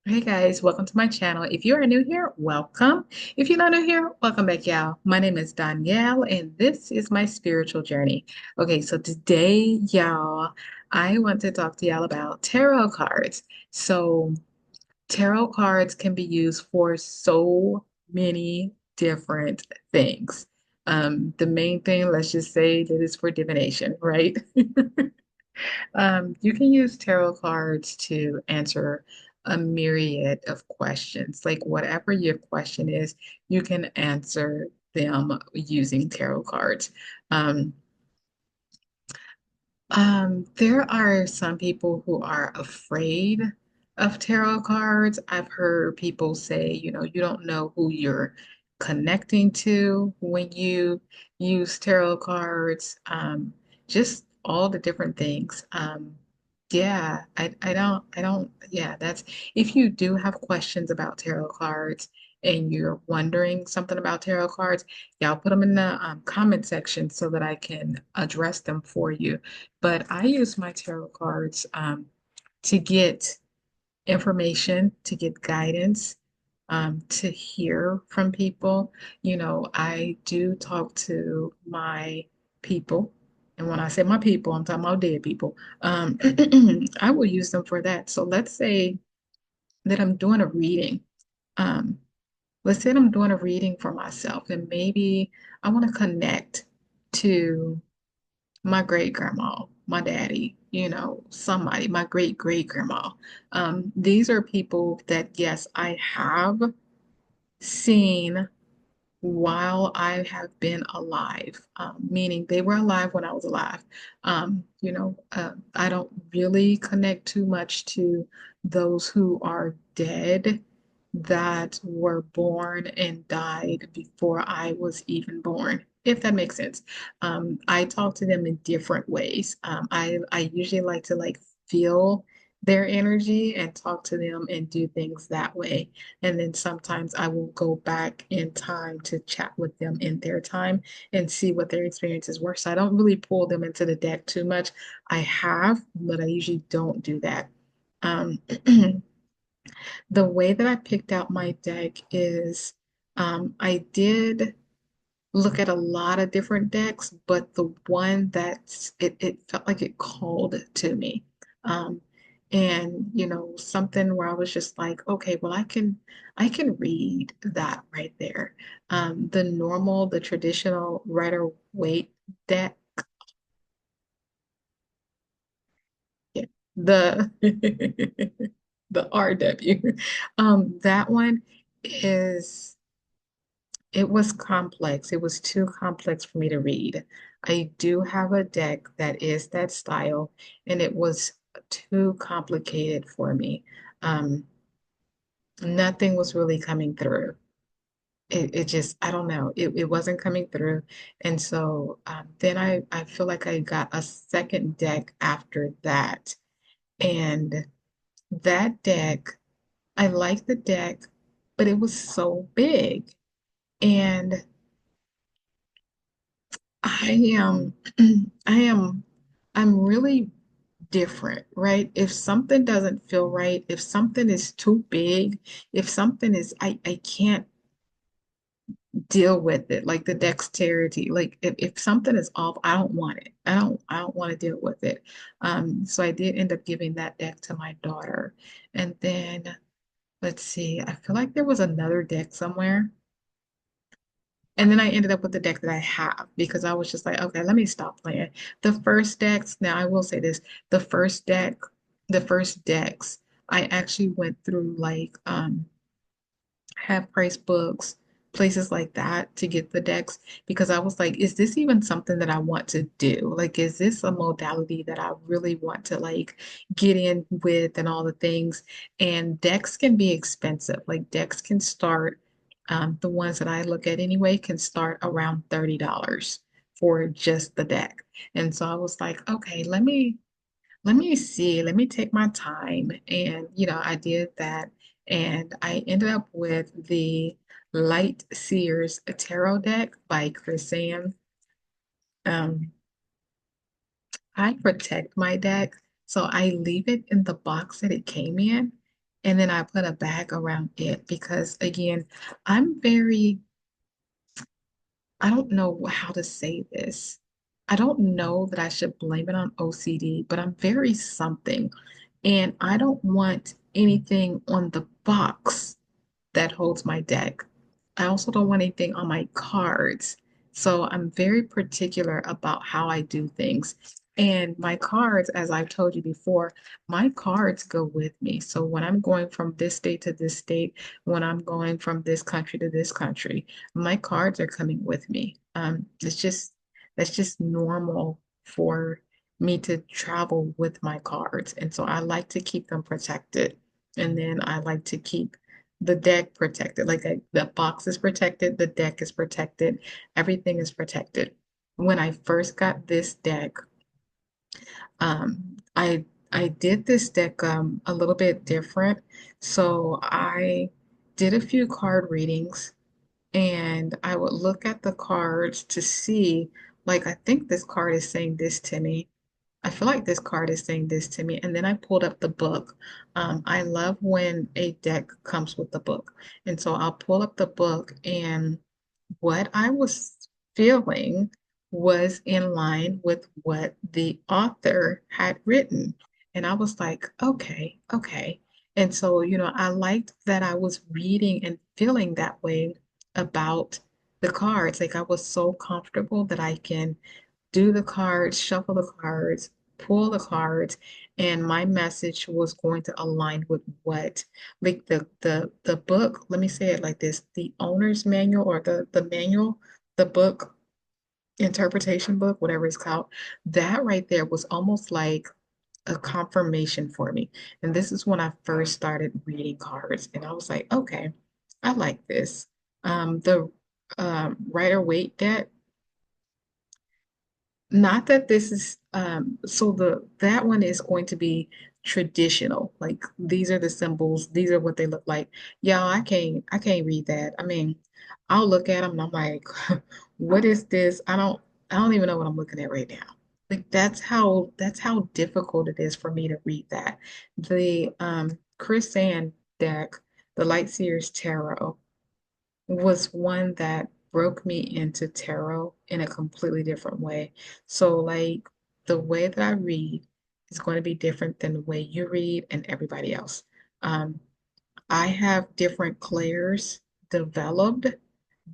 Hey guys, welcome to my channel. If you are new here, welcome. If you're not new here, welcome back, y'all. My name is Danielle, and this is my spiritual journey. Okay, so today, y'all, I want to talk to y'all about tarot cards. So, tarot cards can be used for so many different things. The main thing, let's just say that it's for divination, right? You can use tarot cards to answer a myriad of questions. Like whatever your question is, you can answer them using tarot cards. Um, there are some people who are afraid of tarot cards. I've heard people say, you don't know who you're connecting to when you use tarot cards. Just all the different things. Yeah, yeah, that's if you do have questions about tarot cards and you're wondering something about tarot cards, y'all put them in the comment section so that I can address them for you. But I use my tarot cards to get information, to get guidance, to hear from people. I do talk to my people. And when I say my people, I'm talking about dead people. I will use them for that. So let's say that I'm doing a reading. Um, let's say I'm doing a reading for myself, and maybe I want to connect to my great grandma, my daddy, somebody, my great great grandma. These are people that, yes, I have seen while I have been alive, meaning they were alive when I was alive. I don't really connect too much to those who are dead that were born and died before I was even born, if that makes sense. I talk to them in different ways. I usually like to feel their energy and talk to them and do things that way. And then sometimes I will go back in time to chat with them in their time and see what their experiences were. So I don't really pull them into the deck too much. I have, but I usually don't do that. Um, the way that I picked out my deck is I did look at a lot of different decks, but the one it felt like it called to me. Um, and something where I was just like, okay, well, I can read that right there. The traditional Rider Waite deck, yeah, the the RW. That one is It was complex. It was too complex for me to read. I do have a deck that is that style, and it was too complicated for me. Um, Nothing was really coming through. It just, I don't know, it wasn't coming through. And so then I feel like I got a second deck after that. And that deck, I liked the deck, but it was so big. And I am, I am, I'm really different, right? If something doesn't feel right, if something is too big, if something is, I can't deal with it, like the dexterity, like if something is off, I don't want it. I don't want to deal with it. So I did end up giving that deck to my daughter. And then let's see, I feel like there was another deck somewhere. And then I ended up with the deck that I have because I was just like, okay, let me stop playing. The first decks, now I will say this, the first deck, the first decks, I actually went through half price books, places like that to get the decks because I was like, is this even something that I want to do? Like, is this a modality that I really want to get in with and all the things? And decks can be expensive. Like decks can start, the ones that I look at anyway, can start around $30 for just the deck. And so I was like, okay, let me see, let me take my time. And, I did that. And I ended up with the Light Seers Tarot deck by Chris Sam. Um, I protect my deck, so I leave it in the box that it came in. and then I put a bag around it because again, I'm very, I don't know how to say this. I don't know that I should blame it on OCD, but I'm very something. And I don't want anything on the box that holds my deck. I also don't want anything on my cards. So I'm very particular about how I do things. And my cards, as I've told you before, my cards go with me. So when I'm going from this state to this state, when I'm going from this country to this country, my cards are coming with me. It's just that's just normal for me to travel with my cards. And so I like to keep them protected. And then I like to keep the deck protected. The box is protected, the deck is protected, everything is protected. When I first got this deck, I did this deck a little bit different. So I did a few card readings and I would look at the cards to see, like, I think this card is saying this to me. I feel like this card is saying this to me. And then I pulled up the book. I love when a deck comes with the book. And so I'll pull up the book, and what I was feeling was in line with what the author had written. And I was like, okay, okay. And so, I liked that I was reading and feeling that way about the cards. Like I was so comfortable that I can do the cards, shuffle the cards, pull the cards, and my message was going to align with what, like the book, let me say it like this, the owner's manual or the manual, the book, interpretation book, whatever it's called, that right there was almost like a confirmation for me. And this is when I first started reading cards, and I was like, okay, I like this. The Rider Waite deck, not that this is so the that one is going to be traditional. Like these are the symbols, these are what they look like. Y'all, I can't read that. I mean, I'll look at them and I'm like, what is this? I don't even know what I'm looking at right now. Like that's how difficult it is for me to read that. The Chris Sand deck, the Light Seers Tarot, was one that broke me into tarot in a completely different way. So, like, the way that I read is going to be different than the way you read and everybody else. Um, I have different clairs developed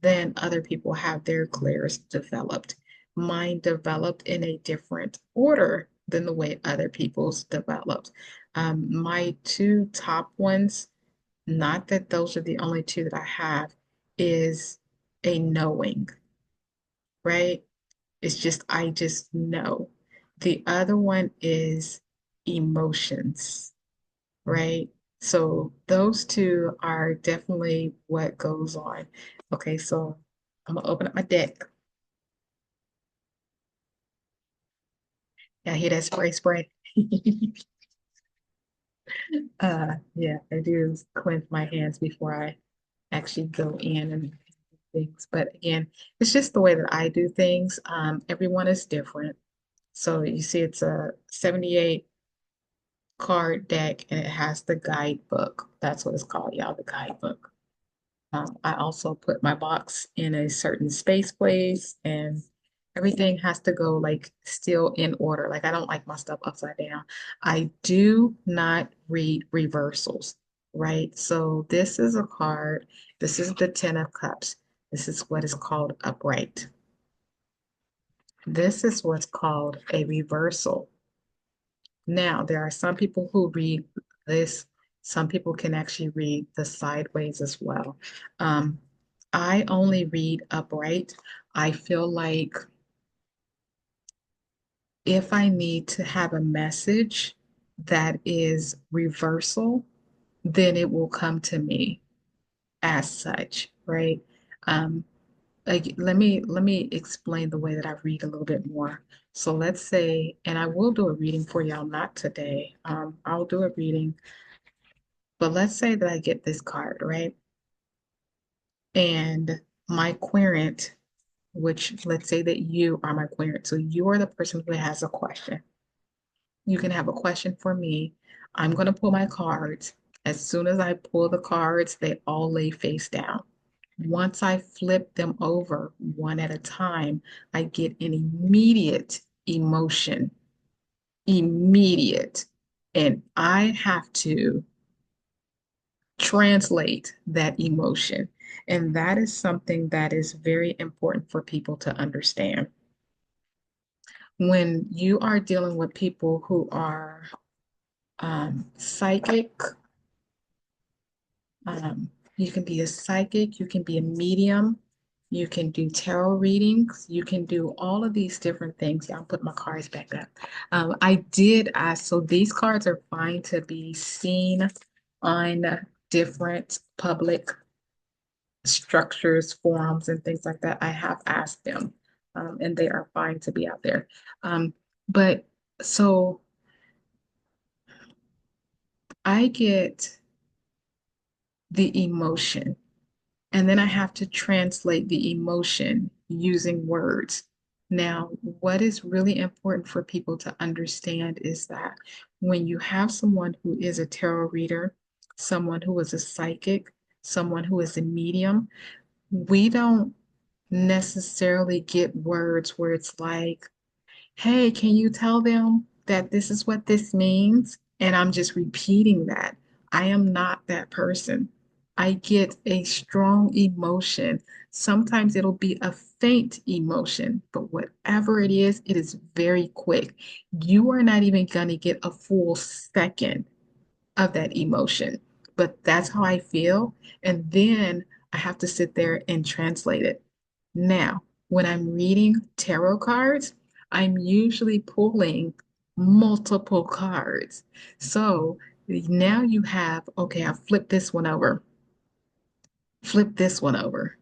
than other people have their clairs developed. Mine developed in a different order than the way other people's developed. My two top ones, not that those are the only two that I have, is a knowing, right? It's just, I just know. The other one is emotions, right? So those two are definitely what goes on. Okay, so I'm gonna open up my deck. Yeah, I hear that spray spray. Yeah, I do cleanse my hands before I actually go in and things. But again, it's just the way that I do things. Everyone is different. So you see, it's a 78 card deck and it has the guidebook. That's what it's called, y'all, the guidebook. I also put my box in a certain space place, and everything has to go like still in order. Like I don't like my stuff upside down. I do not read reversals, right? So this is a card. This is the Ten of Cups. This is what is called upright. This is what's called a reversal. Now, there are some people who read this. Some people can actually read the sideways as well. Um, I only read upright. I feel like if I need to have a message that is reversal, then it will come to me as such, right? Um, like let me explain the way that I read a little bit more. So let's say, and I will do a reading for y'all, not today. I'll do a reading, but let's say that I get this card, right? And my querent, which let's say that you are my querent. So you are the person who has a question. You can have a question for me. I'm going to pull my cards As soon as I pull the cards, they all lay face down. Once I flip them over one at a time, I get an immediate emotion, immediate. And I have to translate that emotion. And that is something that is very important for people to understand. When you are dealing with people who are psychic, you can be a psychic, you can be a medium, you can do tarot readings, you can do all of these different things. Yeah, I'll put my cards back up. I did ask, so these cards are fine to be seen on different public structures, forums, and things like that. I have asked them, and they are fine to be out there. But so I get the emotion, and then I have to translate the emotion using words. Now, what is really important for people to understand is that when you have someone who is a tarot reader, someone who is a psychic, someone who is a medium, we don't necessarily get words where it's like, hey, can you tell them that this is what this means? And I'm just repeating that. I am not that person. I get a strong emotion. Sometimes it'll be a faint emotion, but whatever it is very quick. You are not even going to get a full second of that emotion, but that's how I feel. And then I have to sit there and translate it. Now, when I'm reading tarot cards, I'm usually pulling multiple cards. So now you have, okay, I'll flip this one over, flip this one over,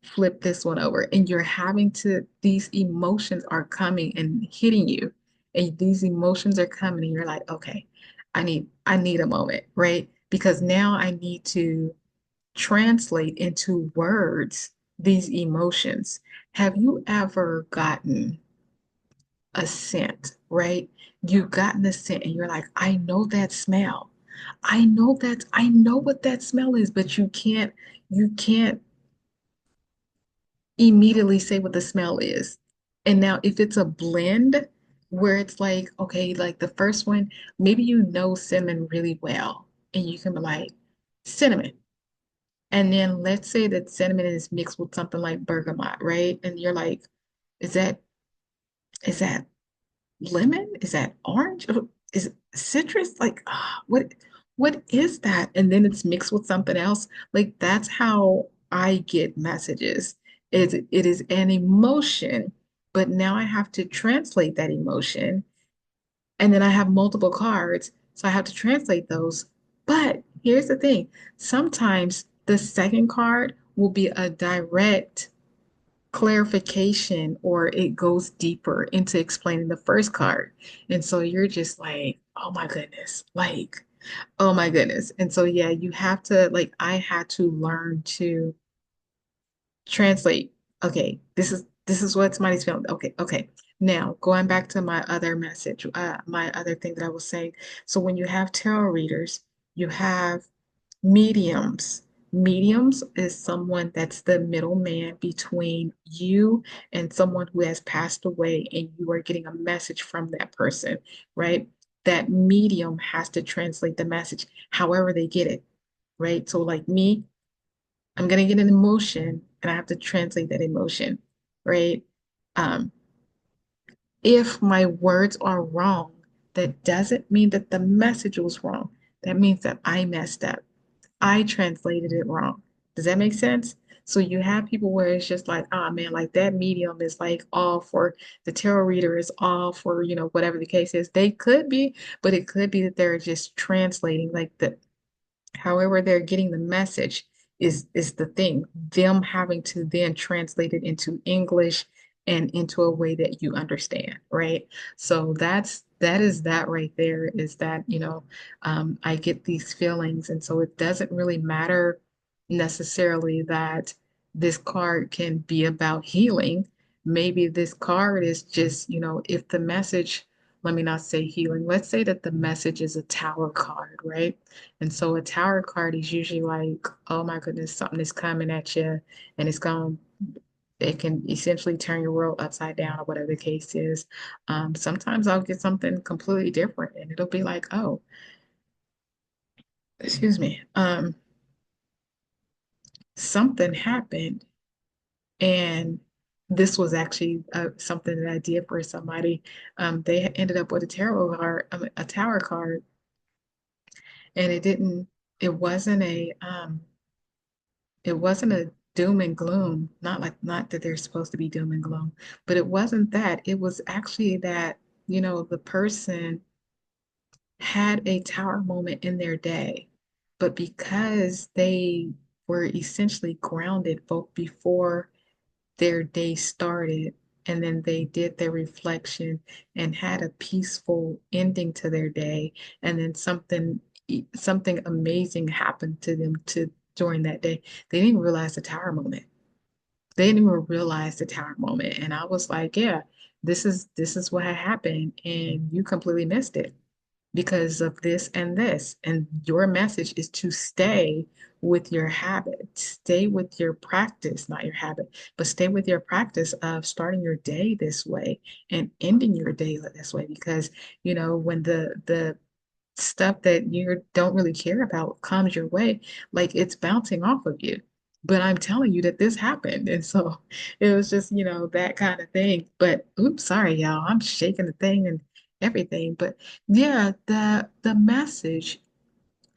flip this one over. And you're having to, these emotions are coming and hitting you. And these emotions are coming, and you're like, okay, I need a moment, right? Because now I need to translate into words these emotions. Have you ever gotten a scent, right? You've gotten a scent and you're like, I know that smell. I know what that smell is, but you can't immediately say what the smell is. And now if it's a blend where it's like, okay, like the first one, maybe you know cinnamon really well, and you can be like, cinnamon. And then let's say that cinnamon is mixed with something like bergamot, right? And you're like, is that lemon? Is that orange? Is it citrus? Like, what is that? And then it's mixed with something else. Like that's how I get messages. It is an emotion, but now I have to translate that emotion. And then I have multiple cards, so I have to translate those. But here's the thing. Sometimes the second card will be a direct clarification or it goes deeper into explaining the first card. And so you're just like, oh my goodness, like, oh my goodness. And so, yeah, you have to, like, I had to learn to translate. Okay, this is what somebody's feeling. Okay, okay. Now, going back to my other message, my other thing that I was saying. So when you have tarot readers, you have mediums. Mediums is someone that's the middleman between you and someone who has passed away, and you are getting a message from that person, right? That medium has to translate the message however they get it, right? So, like me, I'm going to get an emotion and I have to translate that emotion, right? Um, if my words are wrong, that doesn't mean that the message was wrong. That means that I messed up. I translated it wrong. Does that make sense? So you have people where it's just like, oh man, like that medium is like all for the tarot reader is all for, whatever the case is. They could be, but it could be that they're just translating like the however they're getting the message is the thing. Them having to then translate it into English and into a way that you understand, right? So that is that right there is that, I get these feelings. And so it doesn't really matter necessarily that this card can be about healing. Maybe this card is just, if the message let me not say healing. Let's say that the message is a tower card, right? And so a tower card is usually like, oh my goodness, something is coming at you and it can essentially turn your world upside down or whatever the case is. Sometimes I'll get something completely different and it'll be like, oh, excuse me, something happened and this was actually something that I did for somebody. They ended up with a tarot card, a tower card, and it wasn't it wasn't a doom and gloom. Not that they're supposed to be doom and gloom, but it wasn't that. It was actually that, the person had a tower moment in their day, but because they were essentially grounded both before their day started and then they did their reflection and had a peaceful ending to their day and then something amazing happened to them to during that day. They didn't even realize the tower moment. They didn't even realize the tower moment. And I was like, yeah, this is what had happened and you completely missed it because of this and this. And your message is to stay with your habit, stay with your practice, not your habit, but stay with your practice of starting your day this way and ending your day this way. Because, when the stuff that you don't really care about comes your way, like it's bouncing off of you. But I'm telling you that this happened. And so it was just, that kind of thing. But oops, sorry, y'all. I'm shaking the thing and everything. But yeah, the message,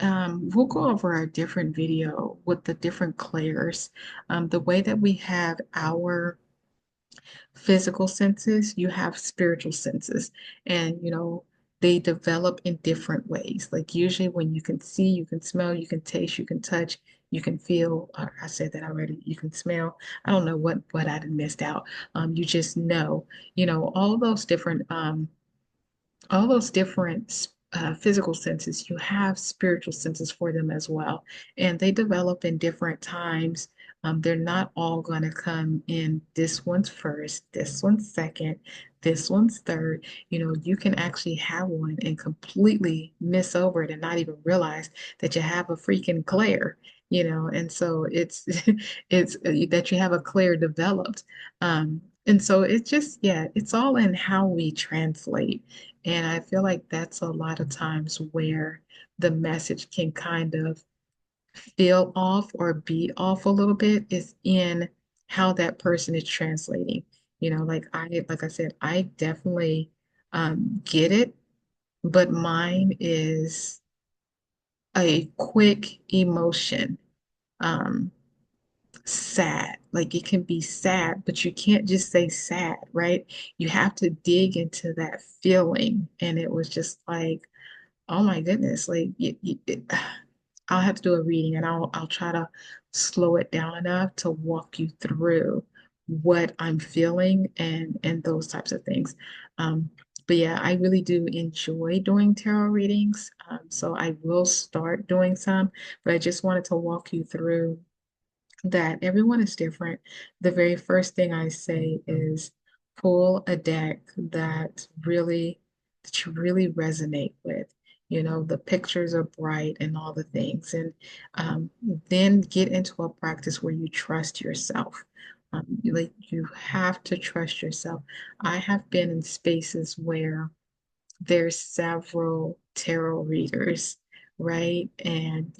we'll go over a different video with the different clairs. The way that we have our physical senses, you have spiritual senses, and they develop in different ways. Like usually when you can see, you can smell, you can taste, you can touch, you can feel. I said that already. You can smell. I don't know what I missed out. You just know. All those different physical senses, you have spiritual senses for them as well. And they develop in different times. They're not all going to come in this one's first, this one's second, this one's third. You can actually have one and completely miss over it and not even realize that you have a freaking clair. And so it's it's that you have a clair developed. And so it's just, yeah, it's all in how we translate. And I feel like that's a lot of times where the message can kind of feel off or be off a little bit is in how that person is translating. Like I said, I definitely get it, but mine is a quick emotion. Um, Sad. Like it can be sad, but you can't just say sad, right? You have to dig into that feeling. And it was just like, oh my goodness, like I'll have to do a reading and I'll try to slow it down enough to walk you through what I'm feeling and those types of things. Um, but yeah, I really do enjoy doing tarot readings. So I will start doing some, but I just wanted to walk you through that everyone is different. The very first thing I say is pull a deck that you really resonate with. The pictures are bright and all the things. And then get into a practice where you trust yourself. Like you have to trust yourself. I have been in spaces where there's several tarot readers, right? And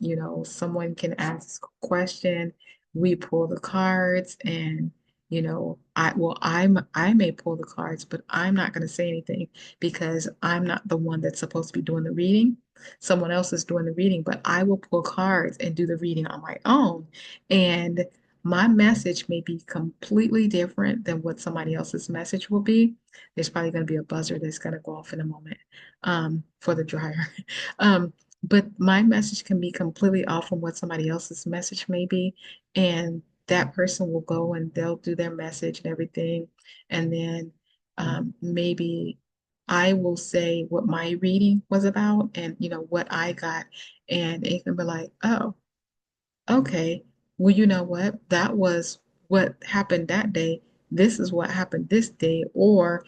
someone can ask a question, we pull the cards, and I may pull the cards, but I'm not going to say anything because I'm not the one that's supposed to be doing the reading. Someone else is doing the reading, but I will pull cards and do the reading on my own. And my message may be completely different than what somebody else's message will be. There's probably going to be a buzzer that's going to go off in a moment for the dryer. Um, but my message can be completely off from what somebody else's message may be. And that person will go and they'll do their message and everything. And then maybe I will say what my reading was about and, what I got. And it can be like, oh, okay, well, you know what? That was what happened that day. This is what happened this day. Or,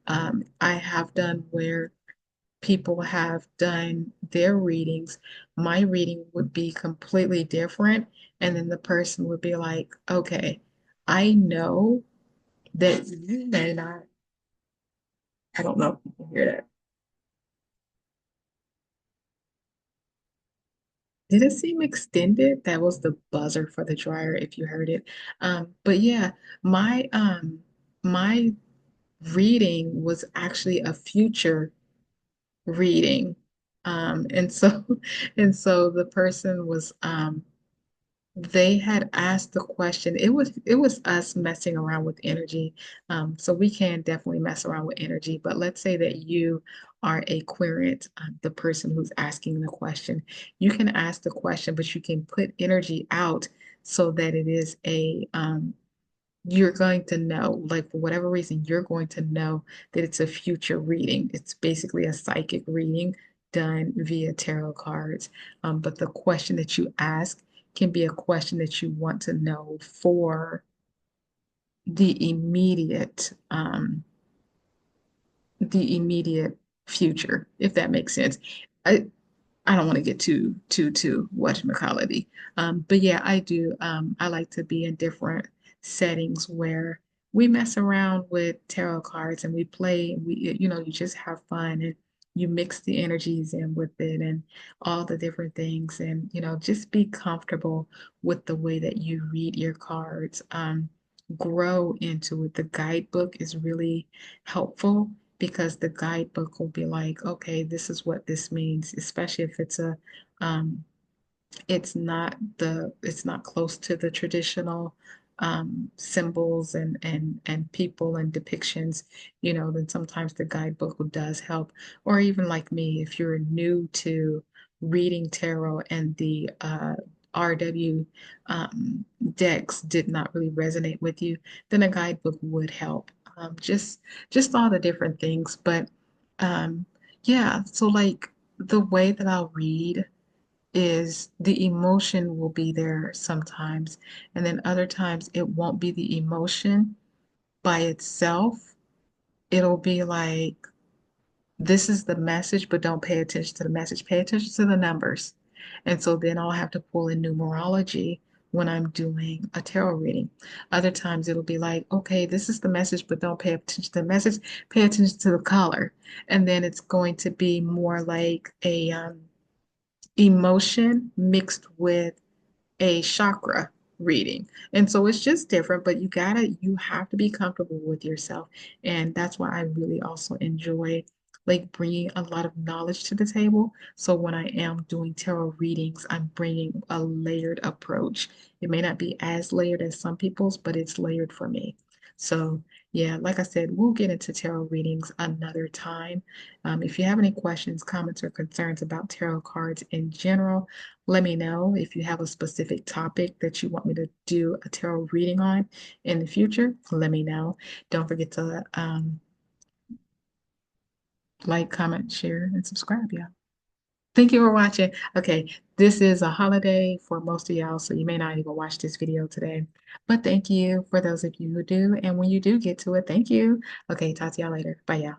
I have done where people have done their readings, my reading would be completely different. And then the person would be like, okay, I know that you may not, I don't know if you can hear that. Did it seem extended? That was the buzzer for the dryer if you heard it. But yeah, my reading was actually a future reading. And so and so the person was they had asked the question. It was us messing around with energy. So we can definitely mess around with energy. But let's say that you are a querent, the person who's asking the question. You can ask the question, but you can put energy out so that it is a you're going to know, like for whatever reason, you're going to know that it's a future reading. It's basically a psychic reading done via tarot cards. But the question that you ask can be a question that you want to know for the immediate future, if that makes sense. I, I don't want to get too whatchamacallit. But yeah, I do. I like to be in different settings where we mess around with tarot cards and we play. You just have fun and you mix the energies in with it and all the different things, and just be comfortable with the way that you read your cards. Grow into it. The guidebook is really helpful because the guidebook will be like, okay, this is what this means, especially if um, it's not close to the traditional symbols and people and depictions, then sometimes the guidebook does help. Or even like me, if you're new to reading tarot and the RW decks did not really resonate with you, then a guidebook would help. Just all the different things. But um, yeah, so like the way that I'll read is the emotion will be there sometimes, and then other times it won't be the emotion by itself. It'll be like, this is the message, but don't pay attention to the message. Pay attention to the numbers. And so then I'll have to pull in numerology when I'm doing a tarot reading. Other times it'll be like, okay, this is the message, but don't pay attention to the message. Pay attention to the color. And then it's going to be more like a emotion mixed with a chakra reading. And so it's just different, but you have to be comfortable with yourself. And that's why I really also enjoy like bringing a lot of knowledge to the table. So when I am doing tarot readings, I'm bringing a layered approach. It may not be as layered as some people's, but it's layered for me. So yeah, like I said, we'll get into tarot readings another time. If you have any questions, comments, or concerns about tarot cards in general, let me know. If you have a specific topic that you want me to do a tarot reading on in the future, let me know. Don't forget to like, comment, share, and subscribe, yeah. Thank you for watching. Okay, this is a holiday for most of y'all, so you may not even watch this video today. But thank you for those of you who do. And when you do get to it, thank you. Okay, talk to y'all later. Bye, y'all.